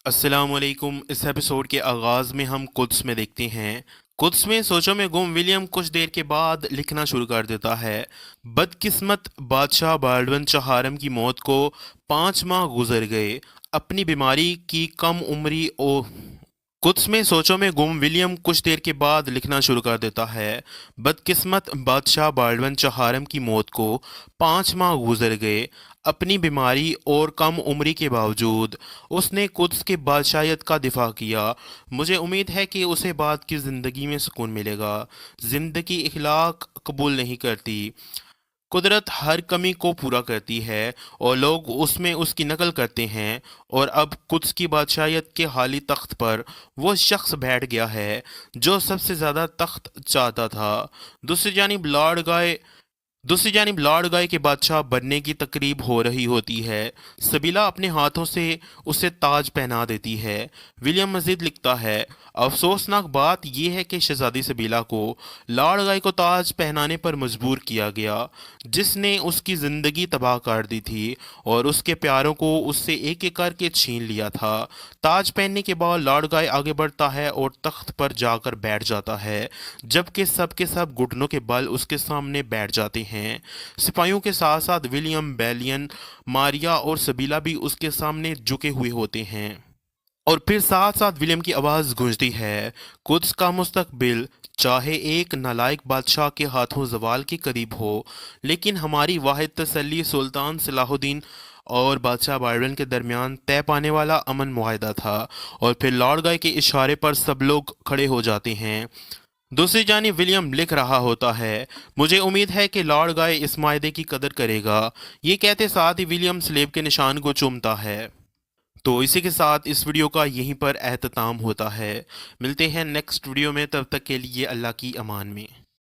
अस्सलाम वालेकुम। इस एपिसोड के आगाज़ में हम कुद्स में देखते हैं। कुद्स में सोचों में गुम विलियम कुछ देर के बाद लिखना शुरू कर देता है। बदकिस्मत बादशाह बाल्डविन चहारम की मौत को 5 माह गुजर गए। अपनी बीमारी की कम उम्री ओ कुछ में सोचों में गुम विलियम कुछ देर के बाद लिखना शुरू कर देता है। बदकिस्मत बादशाह बाल्डविन चहारम की मौत को 5 माह गुजर गए। अपनी बीमारी और कम उम्री के बावजूद उसने कुद्स के बादशाहियत का दिफा किया। मुझे उम्मीद है कि उसे बाद की ज़िंदगी में सुकून मिलेगा। ज़िंदगी इखलाक कबूल नहीं करती। कुदरत हर कमी को पूरा करती है और लोग उसमें उसकी नकल करते हैं। और अब कुद्स की बादशाहियत के हाली तख्त पर वो शख्स बैठ गया है जो सबसे ज़्यादा तख्त चाहता था। दूसरी जानिब लॉर्ड गाय दूसरी जानिब लॉर्ड गाय के बादशाह बनने की तकरीब हो रही होती है। सबीला अपने हाथों से उसे ताज पहना देती है। विलियम मजीद लिखता है, अफसोसनाक बात यह है कि शहजादी सबीला को लॉर्ड गाय को ताज पहनाने पर मजबूर किया गया, जिसने उसकी ज़िंदगी तबाह कर दी थी और उसके प्यारों को उससे एक एक करके छीन लिया था। ताज पहनने के बाद लॉर्ड गाय आगे बढ़ता है और तख्त पर जाकर बैठ जाता है, जबकि सब के सब घुटनों के बल उसके सामने बैठ जाते हैं। सिपाहियों के साथ साथ विलियम, बेलियन, मारिया और सबीला भी उसके सामने झुके हुए होते हैं। और फिर साथ साथ विलियम की आवाज़ गूंजती है, कुद्स का मुस्तकबिल चाहे एक नालायक बादशाह के हाथों जवाल के करीब हो, लेकिन हमारी वाहिद तसल्ली सुल्तान सलाहुद्दीन और बादशाह बाल्डविन के दरमियान तय पाने वाला अमन मुआहदा था। और फिर लॉर्ड गाय के इशारे पर सब लोग खड़े हो जाते हैं। दूसरी जानिब विलियम लिख रहा होता है, मुझे उम्मीद है कि लॉर्ड गाय इस मायदे की कदर करेगा। ये कहते साथ ही विलियम स्लेब के निशान को चूमता है। तो इसी के साथ इस वीडियो का यहीं पर एहतताम होता है। मिलते हैं नेक्स्ट वीडियो में, तब तक के लिए अल्लाह की अमान में।